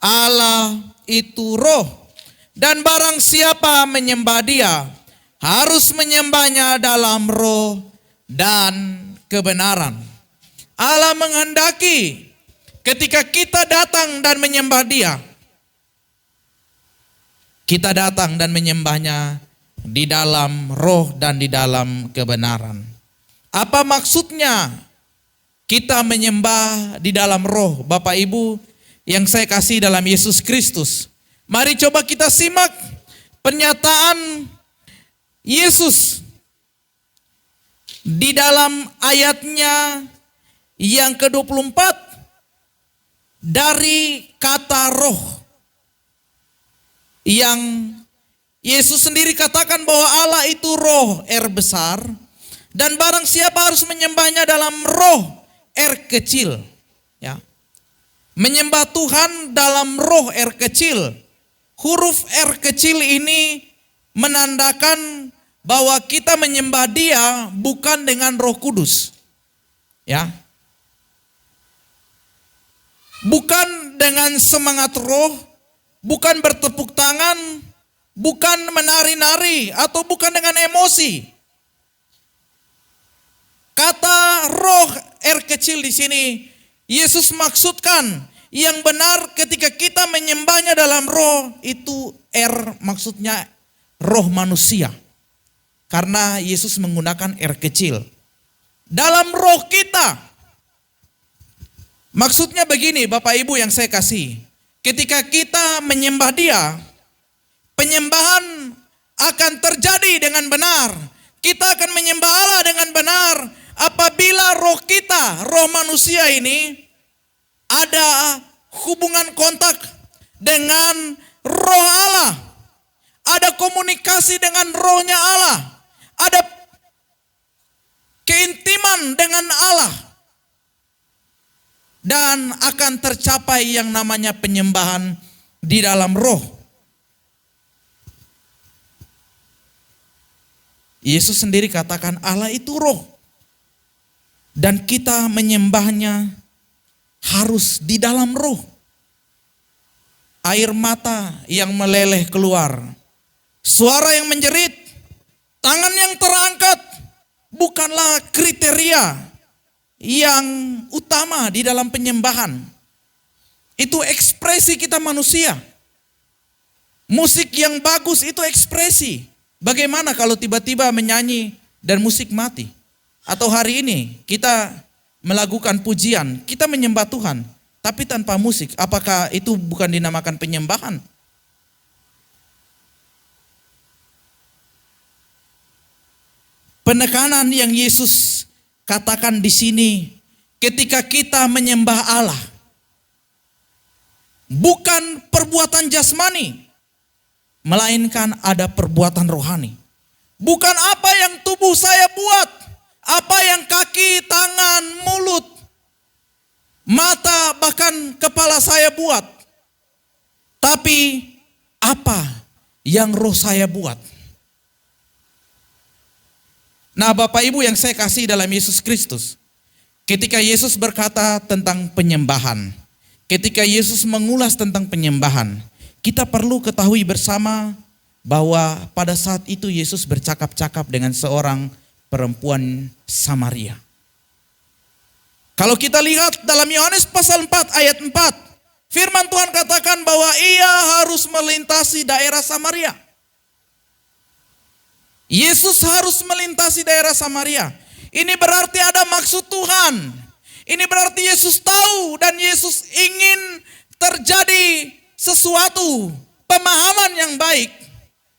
Allah itu roh, dan barang siapa menyembah Dia harus menyembahnya dalam roh dan kebenaran. Allah menghendaki ketika kita datang dan menyembah Dia, kita datang dan menyembahnya di dalam roh dan di dalam kebenaran. Apa maksudnya kita menyembah di dalam roh, Bapak Ibu yang saya kasih dalam Yesus Kristus? Mari coba kita simak pernyataan Yesus di dalam ayatnya yang ke-24 dari kata roh, yang Yesus sendiri katakan bahwa Allah itu roh, R besar, dan barang siapa harus menyembahnya dalam roh, R kecil. Ya. Menyembah Tuhan dalam roh, R kecil. Huruf R kecil ini menandakan bahwa kita menyembah Dia bukan dengan Roh Kudus. Ya. Bukan dengan semangat roh, bukan bertepuk tangan, bukan menari-nari, atau bukan dengan emosi. Kata roh R kecil di sini, Yesus maksudkan yang benar ketika kita menyembahnya dalam roh, itu R maksudnya roh manusia. Karena Yesus menggunakan R kecil. Dalam roh kita. Maksudnya begini Bapak Ibu yang saya kasih. Ketika kita menyembah Dia, penyembahan akan terjadi dengan benar. Kita akan menyembah Allah dengan benar apabila roh kita, roh manusia ini ada hubungan kontak dengan roh Allah. Ada komunikasi dengan rohnya Allah. Ada keintiman dengan Allah. Dan akan tercapai yang namanya penyembahan di dalam roh. Yesus sendiri katakan Allah itu roh. Dan kita menyembahnya harus di dalam roh. Air mata yang meleleh keluar. Suara yang menjerit. Tangan yang terangkat. Bukanlah kriteria yang utama di dalam penyembahan. Itu ekspresi kita manusia. Musik yang bagus itu ekspresi. Bagaimana kalau tiba-tiba menyanyi dan musik mati? Atau hari ini kita melakukan pujian, kita menyembah Tuhan, tapi tanpa musik. Apakah itu bukan dinamakan penyembahan? Penekanan yang Yesus katakan di sini, ketika kita menyembah Allah, bukan perbuatan jasmani, melainkan ada perbuatan rohani. Bukan apa yang tubuh saya buat, apa yang kaki, tangan, mulut, mata, bahkan kepala saya buat. Tapi apa yang roh saya buat. Nah Bapak Ibu yang saya kasih dalam Yesus Kristus. Ketika Yesus berkata tentang penyembahan. Ketika Yesus mengulas tentang penyembahan. Kita perlu ketahui bersama bahwa pada saat itu Yesus bercakap-cakap dengan seorang perempuan Samaria. Kalau kita lihat dalam Yohanes pasal 4 ayat 4. Firman Tuhan katakan bahwa ia harus melintasi daerah Samaria. Yesus harus melintasi daerah Samaria. Ini berarti ada maksud Tuhan. Ini berarti Yesus tahu dan Yesus ingin terjadi sesuatu pemahaman yang baik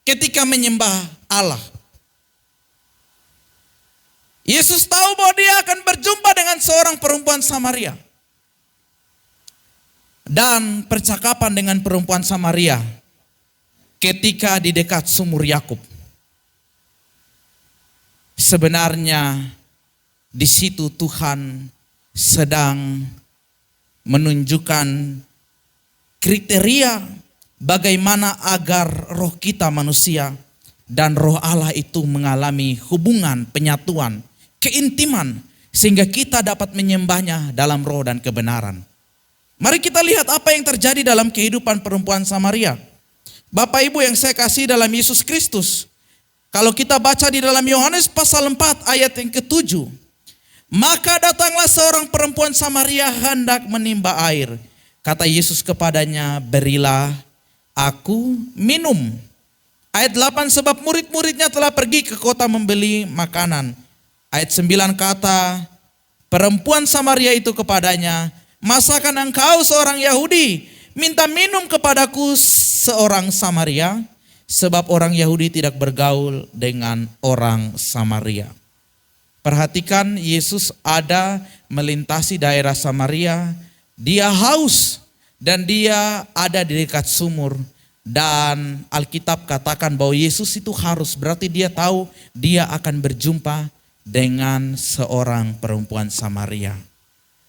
ketika menyembah Allah. Yesus tahu bahwa dia akan berjumpa dengan seorang perempuan Samaria. Dan percakapan dengan perempuan Samaria ketika di dekat sumur Yakub. Sebenarnya di situ Tuhan sedang menunjukkan kriteria bagaimana agar roh kita manusia dan roh Allah itu mengalami hubungan, penyatuan, keintiman sehingga kita dapat menyembahnya dalam roh dan kebenaran. Mari kita lihat apa yang terjadi dalam kehidupan perempuan Samaria. Bapak Ibu yang saya kasih dalam Yesus Kristus. Kalau kita baca di dalam Yohanes pasal 4 ayat yang ke-7. Maka datanglah seorang perempuan Samaria hendak menimba air. Kata Yesus kepadanya, berilah aku minum. Ayat 8, sebab murid-muridnya telah pergi ke kota membeli makanan. Ayat 9 kata, perempuan Samaria itu kepadanya, masakan engkau seorang Yahudi minta minum kepadaku seorang Samaria? Sebab orang Yahudi tidak bergaul dengan orang Samaria. Perhatikan, Yesus ada melintasi daerah Samaria. Dia haus dan dia ada di dekat sumur. Dan Alkitab katakan bahwa Yesus itu harus, berarti dia tahu dia akan berjumpa dengan seorang perempuan Samaria.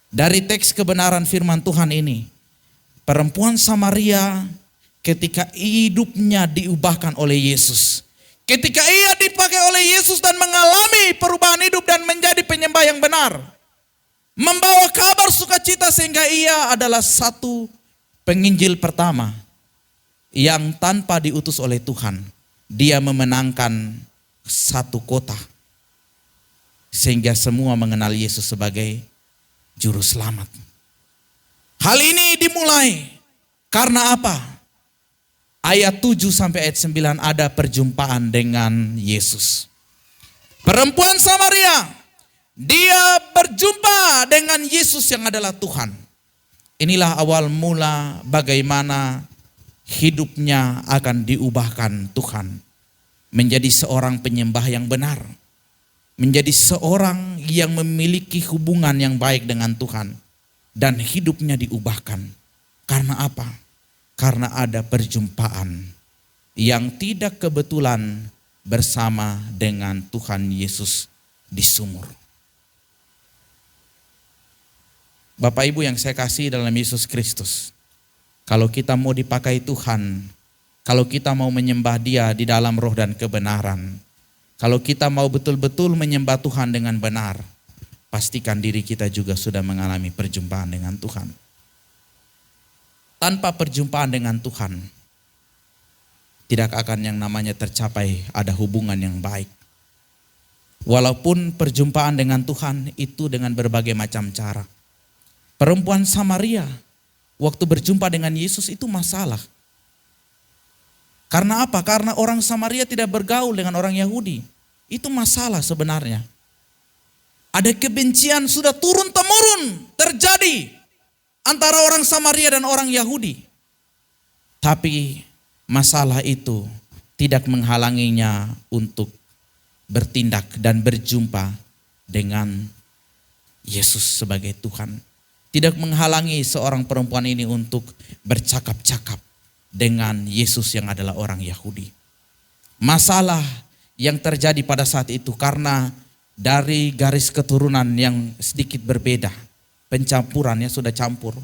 Dari teks kebenaran firman Tuhan ini, perempuan Samaria ketika hidupnya diubahkan oleh Yesus, ketika ia dipakai oleh Yesus dan mengalami perubahan hidup dan menjadi penyembah yang benar, membawa kabar sukacita sehingga ia adalah satu penginjil pertama yang tanpa diutus oleh Tuhan, dia memenangkan satu kota sehingga semua mengenal Yesus sebagai juru selamat. Hal ini dimulai karena apa? Ayat 7 sampai ayat 9 ada perjumpaan dengan Yesus. Perempuan Samaria, dia berjumpa dengan Yesus yang adalah Tuhan. Inilah awal mula bagaimana hidupnya akan diubahkan Tuhan. Menjadi seorang penyembah yang benar. Menjadi seorang yang memiliki hubungan yang baik dengan Tuhan. Dan hidupnya diubahkan. Karena apa? Karena ada perjumpaan yang tidak kebetulan bersama dengan Tuhan Yesus di sumur. Bapak Ibu yang saya kasih dalam Yesus Kristus, kalau kita mau dipakai Tuhan, kalau kita mau menyembah Dia di dalam roh dan kebenaran, kalau kita mau betul-betul menyembah Tuhan dengan benar, pastikan diri kita juga sudah mengalami perjumpaan dengan Tuhan. Tanpa perjumpaan dengan Tuhan, tidak akan yang namanya tercapai ada hubungan yang baik. Walaupun perjumpaan dengan Tuhan itu dengan berbagai macam cara. Perempuan Samaria waktu berjumpa dengan Yesus itu masalah. Karena apa? Karena orang Samaria tidak bergaul dengan orang Yahudi. Itu masalah sebenarnya. Ada kebencian sudah turun-temurun terjadi antara orang Samaria dan orang Yahudi. Tapi masalah itu tidak menghalanginya untuk bertindak dan berjumpa dengan Yesus sebagai Tuhan. Tidak menghalangi seorang perempuan ini untuk bercakap-cakap dengan Yesus yang adalah orang Yahudi. Masalah yang terjadi pada saat itu karena dari garis keturunan yang sedikit berbeda. Pencampurannya sudah campur.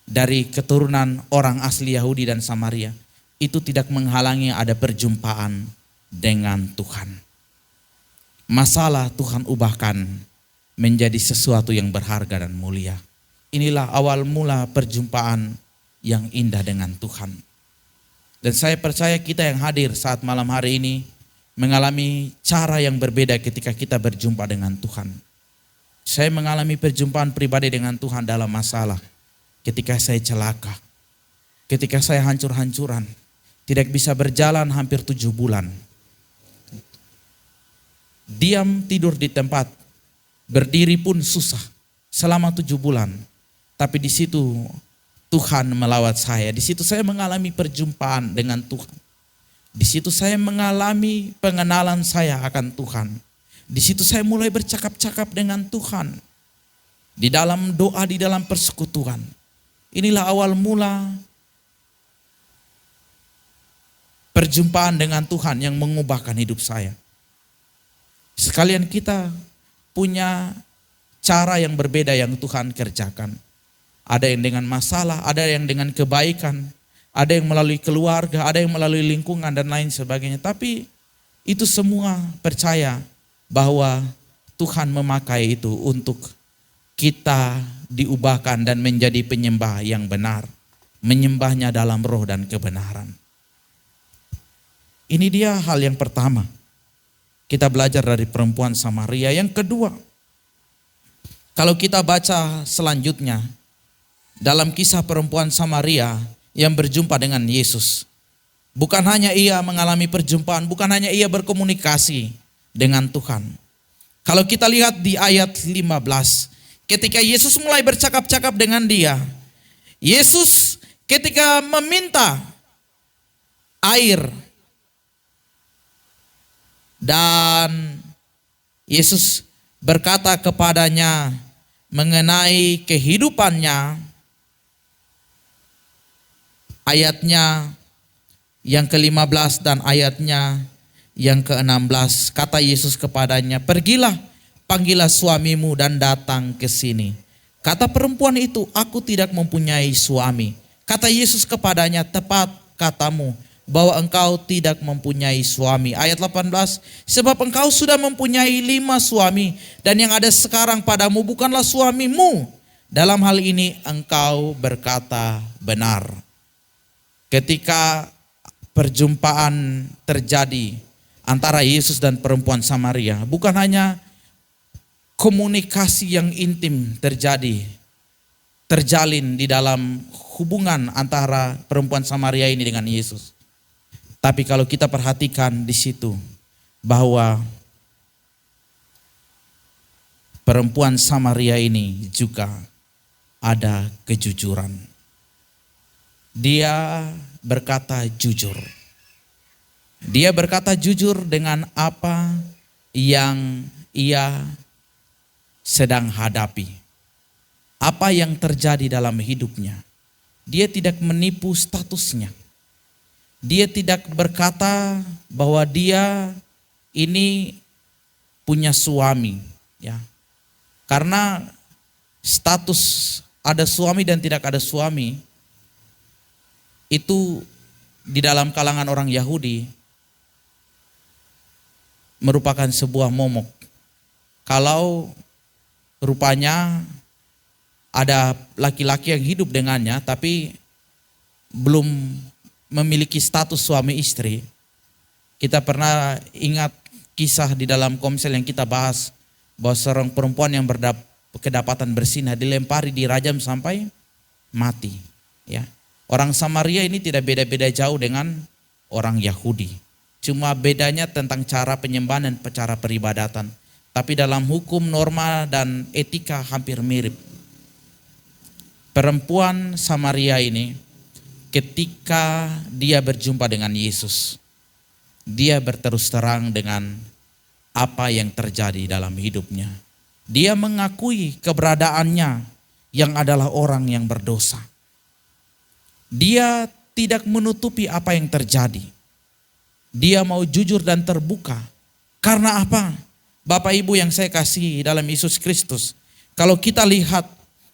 Dari keturunan orang asli Yahudi dan Samaria. Itu tidak menghalangi ada perjumpaan dengan Tuhan. Masalah Tuhan ubahkan menjadi sesuatu yang berharga dan mulia. Inilah awal mula perjumpaan yang indah dengan Tuhan. Dan saya percaya kita yang hadir saat malam hari ini mengalami cara yang berbeda ketika kita berjumpa dengan Tuhan. Saya mengalami perjumpaan pribadi dengan Tuhan dalam masalah. Ketika saya celaka. Ketika saya hancur-hancuran. Tidak bisa berjalan hampir 7 bulan. Diam tidur di tempat. Berdiri pun susah. Selama 7 bulan. Tapi di situ Tuhan melawat saya. Di situ saya mengalami perjumpaan dengan Tuhan. Di situ saya mengalami pengenalan saya akan Tuhan. Di situ saya mulai bercakap-cakap dengan Tuhan. Di dalam doa, di dalam persekutuan. Inilah awal mula perjumpaan dengan Tuhan yang mengubahkan hidup saya. Sekalian kita punya cara yang berbeda yang Tuhan kerjakan. Ada yang dengan masalah, ada yang dengan kebaikan. Ada yang melalui keluarga, ada yang melalui lingkungan dan lain sebagainya. Tapi itu semua percaya bahwa Tuhan memakai itu untuk kita diubahkan dan menjadi penyembah yang benar. Menyembahnya dalam roh dan kebenaran. Ini dia hal yang pertama. Kita belajar dari perempuan Samaria. Yang kedua, kalau kita baca selanjutnya, dalam kisah perempuan Samaria yang berjumpa dengan Yesus. Bukan hanya ia mengalami perjumpaan, bukan hanya ia berkomunikasi dengan Tuhan. Kalau kita lihat di ayat 15, ketika Yesus mulai bercakap-cakap dengan dia, Yesus ketika meminta air, dan Yesus berkata kepadanya mengenai kehidupannya, ayatnya yang ke-15 dan ayatnya yang ke-16, kata Yesus kepadanya, "Pergilah, panggillah suamimu dan datang ke sini." Kata perempuan itu, "Aku tidak mempunyai suami." Kata Yesus kepadanya, "Tepat katamu bahwa engkau tidak mempunyai suami." Ayat 18, "Sebab engkau sudah mempunyai 5 suami, dan yang ada sekarang padamu bukanlah suamimu. Dalam hal ini engkau berkata benar." Ketika perjumpaan terjadi antara Yesus dan perempuan Samaria, bukan hanya komunikasi yang intim terjalin di dalam hubungan antara perempuan Samaria ini dengan Yesus. Tapi kalau kita perhatikan di situ bahwa perempuan Samaria ini juga ada kejujuran. Dia berkata jujur. Dia berkata jujur dengan apa yang ia sedang hadapi. Apa yang terjadi dalam hidupnya. Dia tidak menipu statusnya. Dia tidak berkata bahwa dia ini punya suami, ya. Karena status ada suami dan tidak ada suami itu di dalam kalangan orang Yahudi merupakan sebuah momok. Kalau rupanya ada laki-laki yang hidup dengannya tapi belum memiliki status suami istri. Kita pernah ingat kisah di dalam Komsel yang kita bahas bahwa seorang perempuan yang kedapatan bersinah dilempari, dirajam sampai mati, ya. Orang Samaria ini tidak beda-beda jauh dengan orang Yahudi. Cuma bedanya tentang cara penyembahan dan cara peribadatan. Tapi dalam hukum, norma, dan etika hampir mirip. Perempuan Samaria ini ketika dia berjumpa dengan Yesus, dia berterus terang dengan apa yang terjadi dalam hidupnya. Dia mengakui keberadaannya yang adalah orang yang berdosa. Dia tidak menutupi apa yang terjadi. Dia mau jujur dan terbuka. Karena apa? Bapak Ibu yang saya kasih dalam Yesus Kristus. Kalau kita lihat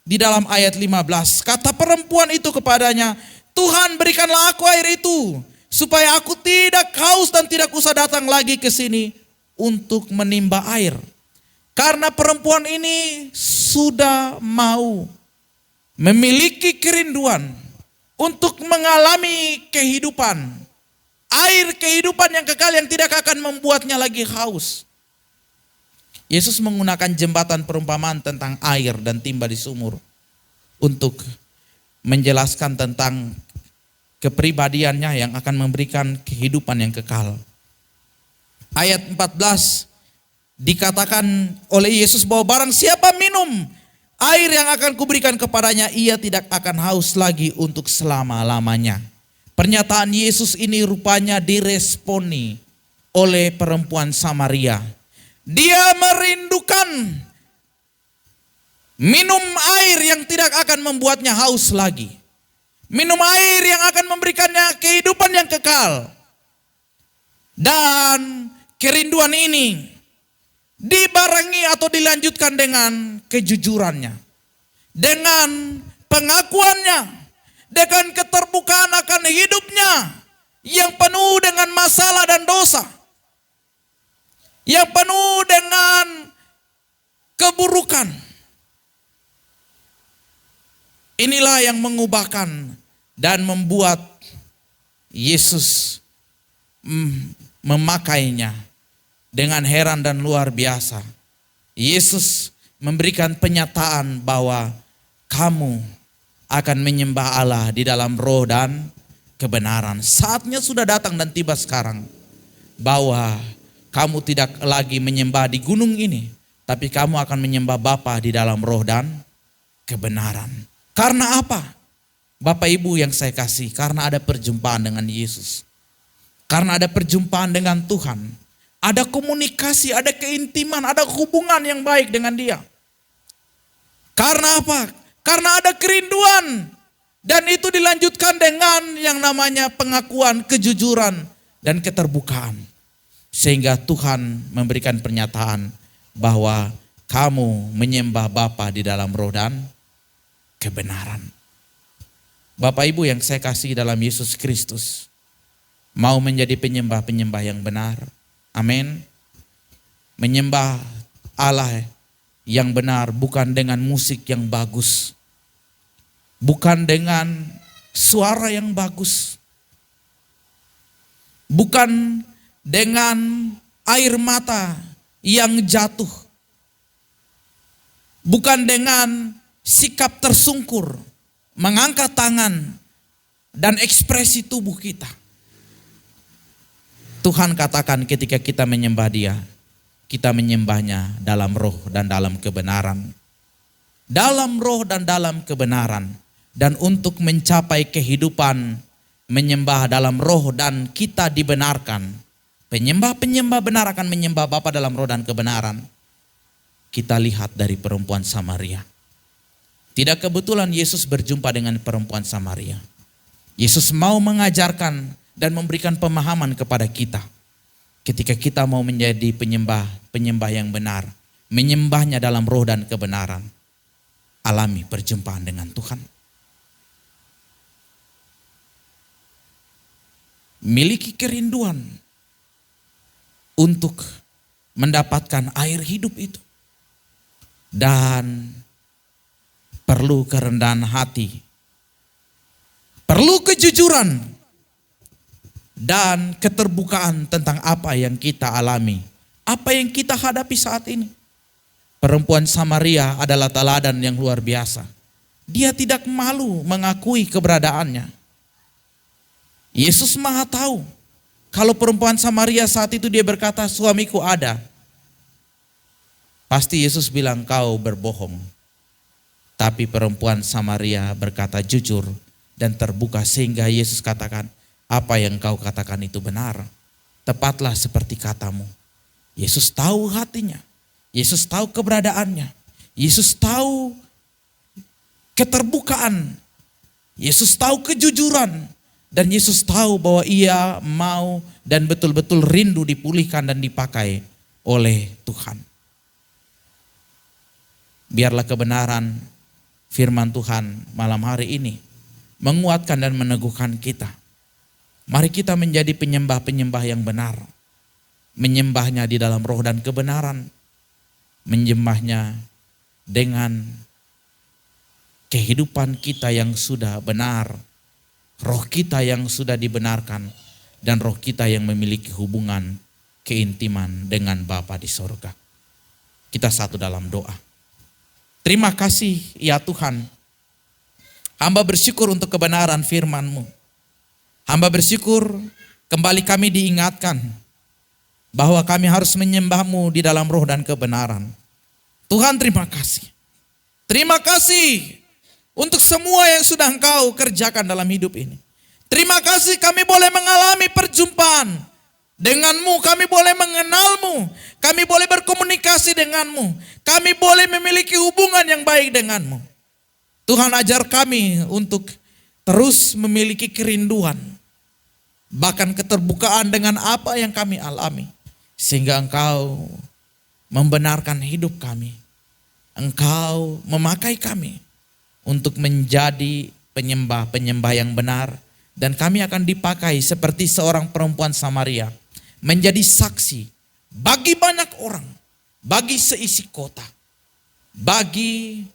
di dalam ayat 15, kata perempuan itu kepadanya, "Tuhan, berikanlah aku air itu, supaya aku tidak haus dan tidak usah datang lagi ke sini untuk menimba air." Karena perempuan ini sudah mau memiliki kerinduan untuk mengalami kehidupan. Air kehidupan yang kekal yang tidak akan membuatnya lagi haus. Yesus menggunakan jembatan perumpamaan tentang air dan timba di sumur untuk menjelaskan tentang kepribadiannya yang akan memberikan kehidupan yang kekal. Ayat 14 dikatakan oleh Yesus bahwa barang siapa minum air yang akan kuberikan kepadanya, ia tidak akan haus lagi untuk selama-lamanya. Pernyataan Yesus ini rupanya diresponi oleh perempuan Samaria. Dia merindukan minum air yang tidak akan membuatnya haus lagi. Minum air yang akan memberikannya kehidupan yang kekal. Dan kerinduan ini dibarengi atau dilanjutkan dengan kejujurannya. Dengan pengakuannya. Dengan keterbukaan akan hidupnya yang penuh dengan masalah dan dosa. Yang penuh dengan keburukan. Inilah yang mengubahkan dan membuat Yesus memakainya dengan heran dan luar biasa. Yesus memberikan penyataan bahwa kamu akan menyembah Allah di dalam roh dan kebenaran. Saatnya sudah datang dan tiba sekarang bahwa kamu tidak lagi menyembah di gunung ini, tapi kamu akan menyembah Bapa di dalam roh dan kebenaran. Karena apa? Bapak Ibu yang saya kasih, karena ada perjumpaan dengan Yesus. Karena ada perjumpaan dengan Tuhan. Ada komunikasi, ada keintiman, ada hubungan yang baik dengan Dia. Karena apa? Karena ada kerinduan. Dan itu dilanjutkan dengan yang namanya pengakuan, kejujuran, dan keterbukaan. Sehingga Tuhan memberikan pernyataan bahwa kamu menyembah Bapa di dalam roh dan kebenaran. Bapak Ibu yang saya kasih dalam Yesus Kristus, mau menjadi penyembah-penyembah yang benar. Amin. Menyembah Allah yang benar bukan dengan musik yang bagus, bukan dengan suara yang bagus, bukan dengan air mata yang jatuh, bukan dengan sikap tersungkur, mengangkat tangan, dan ekspresi tubuh kita. Tuhan katakan ketika kita menyembah Dia, kita menyembahnya dalam roh dan dalam kebenaran. Dalam roh dan dalam kebenaran. Dan untuk mencapai kehidupan menyembah dalam roh dan kita dibenarkan. Penyembah-penyembah benar akan menyembah Bapa dalam roh dan kebenaran. Kita lihat dari perempuan Samaria. Tidak kebetulan Yesus berjumpa dengan perempuan Samaria. Yesus mau mengajarkan dan memberikan pemahaman kepada kita. Ketika kita mau menjadi penyembah yang benar, menyembahnya dalam roh dan kebenaran, alami perjumpaan dengan Tuhan. Miliki kerinduan untuk mendapatkan air hidup itu. Dan perlu kerendahan hati, perlu kejujuran, dan keterbukaan tentang apa yang kita alami, apa yang kita hadapi saat ini. Perempuan Samaria adalah teladan yang luar biasa. Dia tidak malu mengakui keberadaannya. Yesus Maha tahu. Kalau perempuan Samaria saat itu dia berkata, suamiku ada. Pasti Yesus bilang, kau berbohong. Tapi perempuan Samaria berkata jujur dan terbuka sehingga Yesus katakan, apa yang kau katakan itu benar. Tepatlah seperti katamu. Yesus tahu hatinya. Yesus tahu keberadaannya. Yesus tahu keterbukaan. Yesus tahu kejujuran. Dan Yesus tahu bahwa ia mau dan betul-betul rindu dipulihkan dan dipakai oleh Tuhan. Biarlah kebenaran firman Tuhan malam hari ini menguatkan dan meneguhkan kita. Mari kita menjadi penyembah-penyembah yang benar. Menyembahnya di dalam roh dan kebenaran. Menyembahnya dengan kehidupan kita yang sudah benar. Roh kita yang sudah dibenarkan. Dan roh kita yang memiliki hubungan keintiman dengan Bapa di sorga. Kita satu dalam doa. Terima kasih ya Tuhan. Hamba bersyukur untuk kebenaran firman-Mu. Hamba bersyukur kembali kami diingatkan bahwa kami harus menyembah-Mu di dalam roh dan kebenaran. Tuhan terima kasih. Terima kasih untuk semua yang sudah Engkau kerjakan dalam hidup ini. Terima kasih kami boleh mengalami perjumpaan dengan-Mu. Kami boleh mengenal-Mu. Kami boleh berkomunikasi dengan-Mu. Kami boleh memiliki hubungan yang baik dengan-Mu. Tuhan ajar kami untuk terus memiliki kerinduan. Bahkan keterbukaan dengan apa yang kami alami. Sehingga Engkau membenarkan hidup kami. Engkau memakai kami untuk menjadi penyembah-penyembah yang benar. Dan kami akan dipakai seperti seorang perempuan Samaria. Menjadi saksi bagi banyak orang. Bagi seisi kota. Bagi